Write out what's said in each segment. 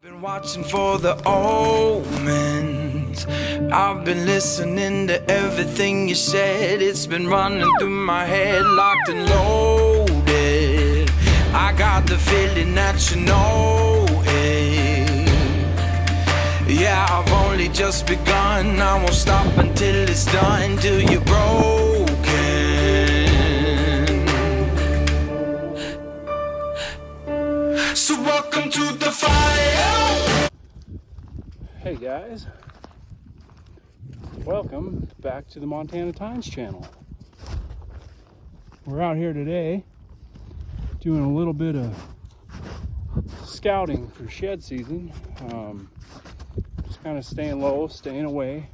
Been watching for the omens. I've been listening to everything you said. It's been running through my head, locked and loaded. I got the feeling that you know it. Yeah, I've only just begun. I won't stop until it's done, till you're broken. So welcome to the fire. Hey guys, welcome back to the Montana Times channel. We're out here today doing a little bit of scouting for shed season. Just kind of staying low, staying away,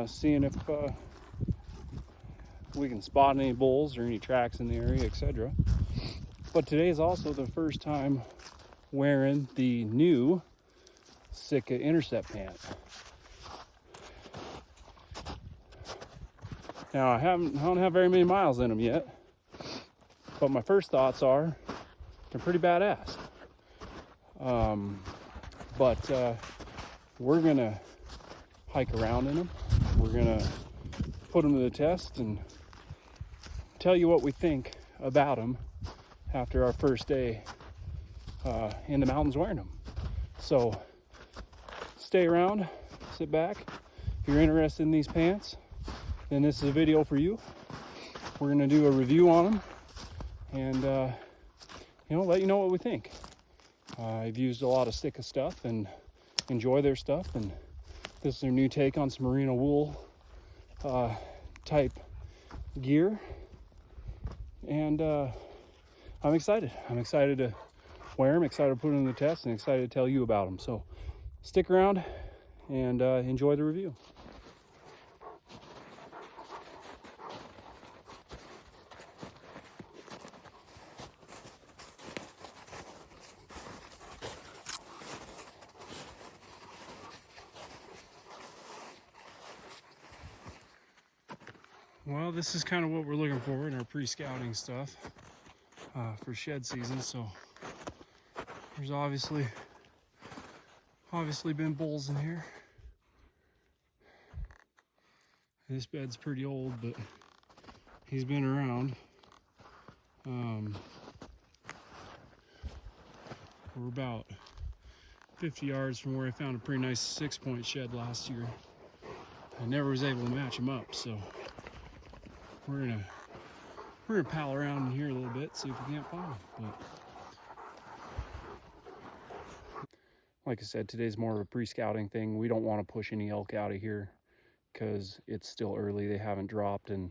seeing if we can spot any bulls or any tracks in the area, etc. But today is also the first time wearing the new Sitka Intercept pant. Now I don't have very many miles in them yet, but my first thoughts are they're pretty badass. But we're gonna hike around in them. We're gonna put them to the test and tell you what we think about them after our first day in the mountains wearing them. So stay around, sit back. If you're interested in these pants, then this is a video for you. We're gonna do a review on them and let you know what we think. I've used a lot of Sitka stuff and enjoy their stuff, and this is their new take on some merino wool type gear, and I'm excited. I'm excited to wear them, excited to put them to the test, and excited to tell you about them. So stick around and enjoy the review. Well, this is kind of what we're looking for in our pre-scouting stuff for shed season. So there's obviously been bulls in here. This bed's pretty old, but he's been around. We're about 50 yards from where I found a pretty nice 6-point shed last year. I never was able to match him up, so we're gonna pal around in here a little bit, see if we can't find him. But like I said, today's more of a pre-scouting thing. We don't want to push any elk out of here because it's still early. They haven't dropped, and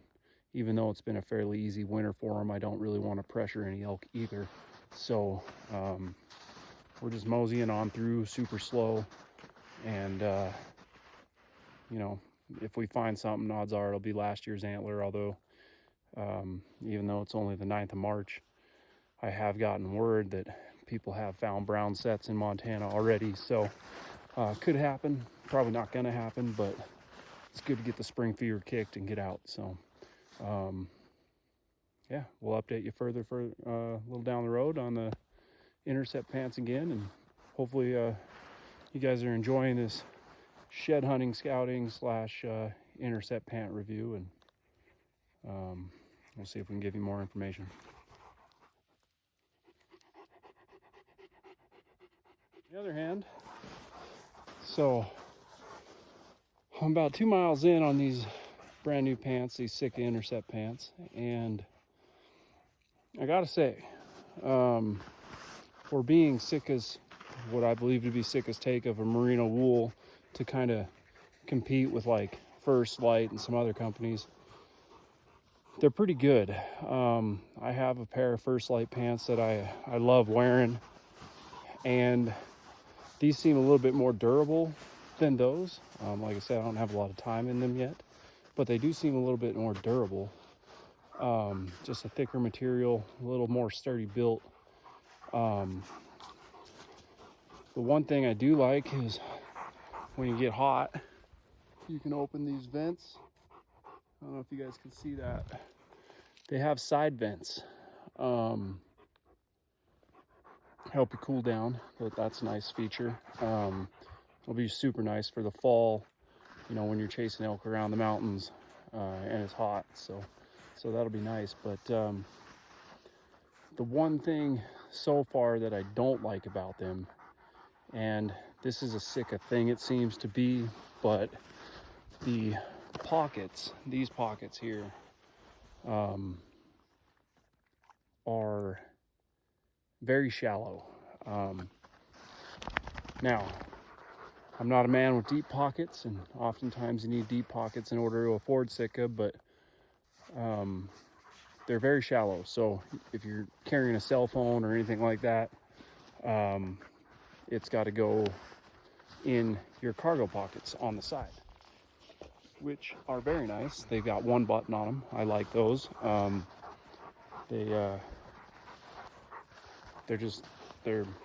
even though it's been a fairly easy winter for them, I don't really want to pressure any elk either. So we're just moseying on through super slow, and if we find something, odds are it'll be last year's antler. Although even though it's only the 9th of March, I have gotten word that people have found brown sets in Montana already. So could happen, probably not gonna happen, but it's good to get the spring fever kicked and get out. So yeah, we'll update you further for a little down the road on the Intercept pants again, and hopefully you guys are enjoying this shed hunting scouting / Intercept pant review, and we'll see if we can give you more information. On the other hand, so I'm about 2 miles in on these brand new pants, these Sitka Intercept pants, and I gotta say, for being Sitka's, what I believe to be Sitka's take of a merino wool to kind of compete with like First Light and some other companies, they're pretty good. I have a pair of First Light pants that I love wearing, and these seem a little bit more durable than those. Like I said, I don't have a lot of time in them yet, but they do seem a little bit more durable. Just a thicker material, a little more sturdy built. The one thing I do like is when you get hot, you can open these vents. I don't know if you guys can see that. They have side vents. help you cool down. But that's a nice feature. It'll be super nice for the fall, you know, when you're chasing elk around the mountains and it's hot. So that'll be nice. But the one thing so far that I don't like about them, and this is a Sitka thing it seems to be, but the pockets, these pockets here, are very shallow. Now, I'm not a man with deep pockets, and oftentimes you need deep pockets in order to afford Sitka, but they're very shallow. So if you're carrying a cell phone or anything like that, it's got to go in your cargo pockets on the side, which are very nice. They've got one button on them. I like those. They're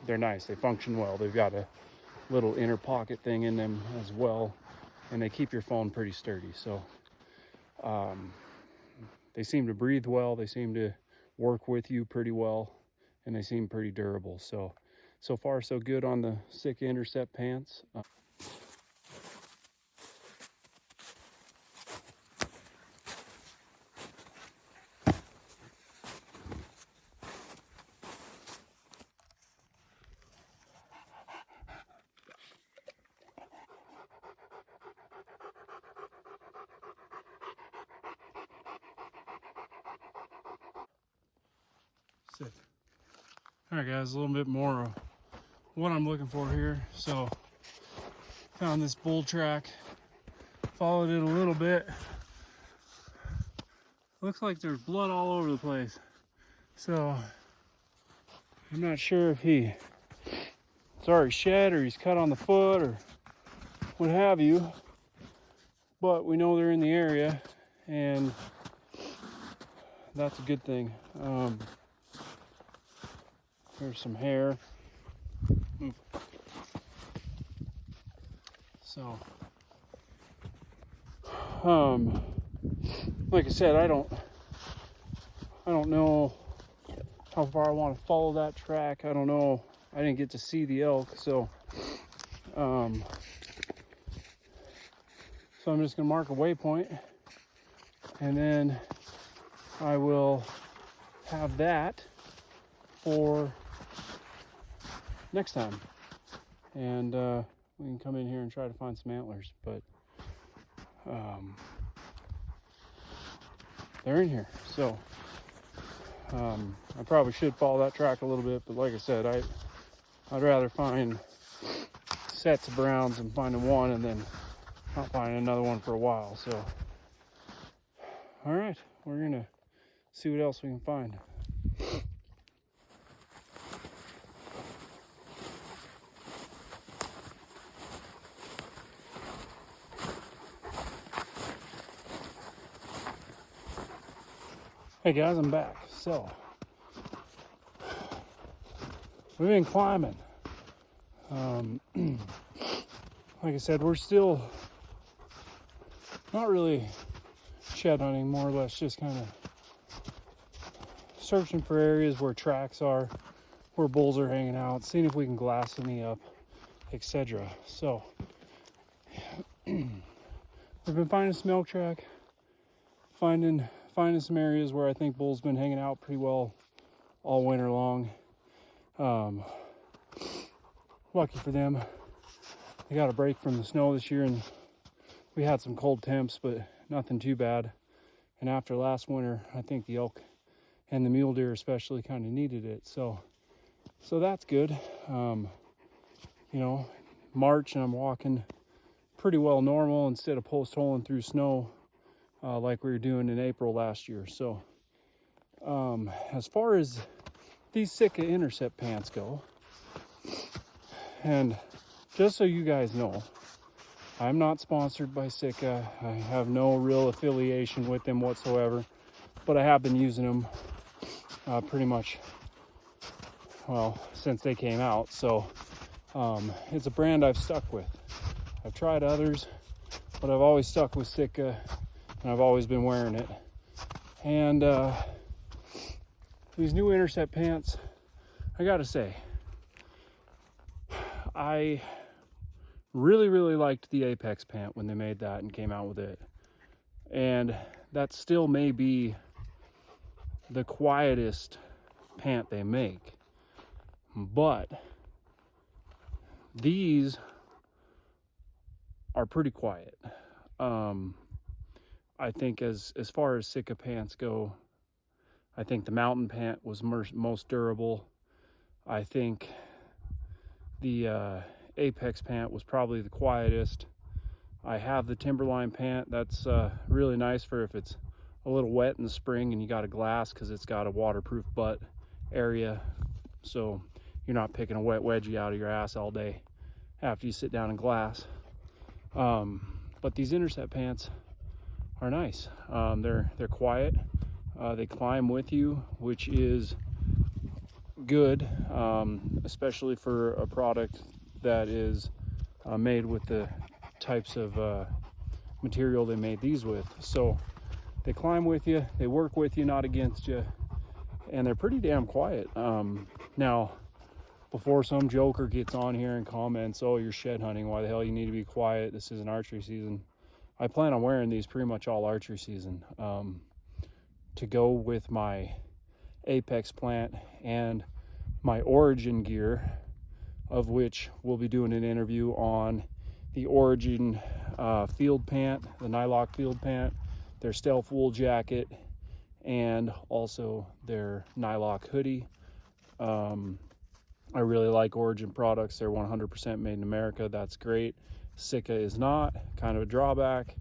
nice. They function well. They've got a little inner pocket thing in them as well, and they keep your phone pretty sturdy. So they seem to breathe well. They seem to work with you pretty well, and they seem pretty durable. So far so good on the Sitka Intercept pants. Sick. All right, guys, a little bit more of what I'm looking for here. So found this bull track, followed it a little bit. Looks like there's blood all over the place. So I'm not sure if it's already shed or he's cut on the foot or what have you, but we know they're in the area, and that's a good thing. There's some hair. So, like I said, I don't know how far I want to follow that track. I don't know. I didn't get to see the elk, so I'm just gonna mark a waypoint, and then I will have that for next time, and we can come in here and try to find some antlers. But they're in here, so I probably should follow that track a little bit, but like I said, I'd rather find sets of browns than finding one and then not finding another one for a while. So all right, we're gonna see what else we can find. Hey guys, I'm back. So we've been climbing. Like I said, we're still not really shed hunting, more or less just kind of searching for areas where tracks are, where bulls are hanging out, seeing if we can glass any up, etc. So we've been finding some elk track, finding some areas where I think bulls been hanging out pretty well all winter long. Lucky for them, they got a break from the snow this year, and we had some cold temps, but nothing too bad. And after last winter, I think the elk and the mule deer especially kind of needed it. So that's good. You know, March, and I'm walking pretty well normal instead of post holing through snow like we were doing in April last year. So as far as these Sitka Intercept pants go, and just so you guys know, I'm not sponsored by Sitka. I have no real affiliation with them whatsoever, but I have been using them pretty much, well, since they came out. So it's a brand I've stuck with. I've tried others, but I've always stuck with Sitka, and I've always been wearing it. And these new Intercept pants, I gotta say, I really liked the Apex pant when they made that and came out with it. And that still may be the quietest pant they make. But these are pretty quiet. I think as far as Sitka pants go, I think the mountain pant was most durable. I think the Apex pant was probably the quietest. I have the Timberline pant. That's really nice for if it's a little wet in the spring and you got a glass, because it's got a waterproof butt area, so you're not picking a wet wedgie out of your ass all day after you sit down in glass. But these Intercept pants are nice. They're quiet. They climb with you, which is good, especially for a product that is made with the types of material they made these with. So they climb with you, they work with you, not against you, and they're pretty damn quiet. Now, before some joker gets on here and comments, oh, you're shed hunting, why the hell you need to be quiet, this isn't archery season, I plan on wearing these pretty much all archery season, to go with my Apex plant and my Origin gear, of which we'll be doing an interview on the Origin field pant, the Nylock field pant, their stealth wool jacket, and also their Nylock hoodie. I really like Origin products. They're 100% made in America. That's great. Sitka is not, kind of a drawback,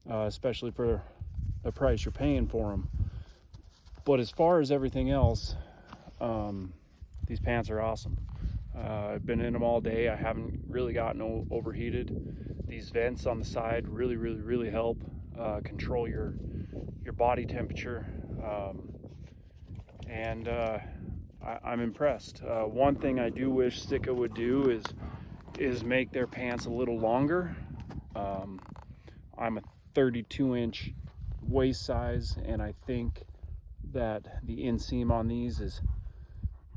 especially for the price you're paying for them. But as far as everything else, these pants are awesome. I've been in them all day. I haven't really gotten overheated. These vents on the side really help control your body temperature, and I'm impressed. One thing I do wish Sitka would do is make their pants a little longer. I'm a 32-inch waist size, and I think that the inseam on these is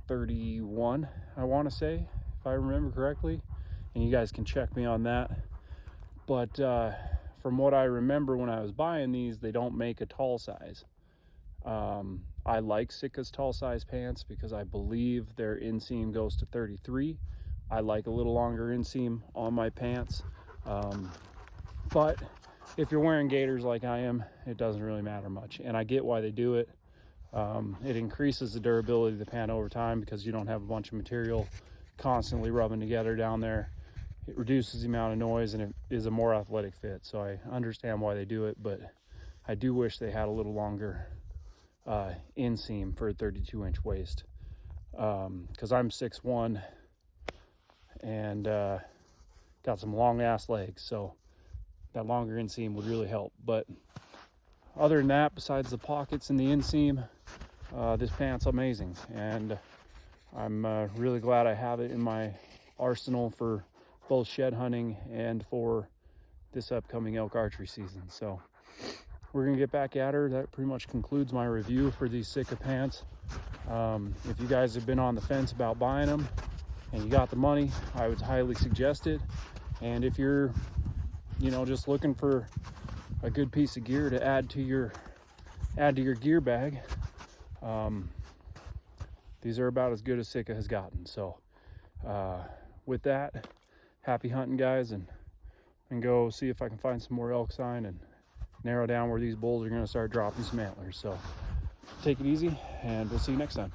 31, I want to say, if I remember correctly, and you guys can check me on that. But from what I remember when I was buying these, they don't make a tall size. I like Sitka's tall size pants because I believe their inseam goes to 33. I like a little longer inseam on my pants, but if you're wearing gaiters like I am, it doesn't really matter much, and I get why they do it. It increases the durability of the pant over time because you don't have a bunch of material constantly rubbing together down there. It reduces the amount of noise, and it is a more athletic fit, so I understand why they do it, but I do wish they had a little longer inseam for a 32-inch waist, because I'm 6'1", and got some long ass legs, so that longer inseam would really help. But other than that, besides the pockets and the inseam, this pant's amazing, and I'm really glad I have it in my arsenal for both shed hunting and for this upcoming elk archery season. So we're gonna get back at her. That pretty much concludes my review for these Sitka pants. If you guys have been on the fence about buying them and you got the money, I would highly suggest it. And if you're, just looking for a good piece of gear to add to your gear bag, these are about as good as Sitka has gotten. So with that, happy hunting, guys, and go see if I can find some more elk sign and narrow down where these bulls are going to start dropping some antlers. So take it easy, and we'll see you next time.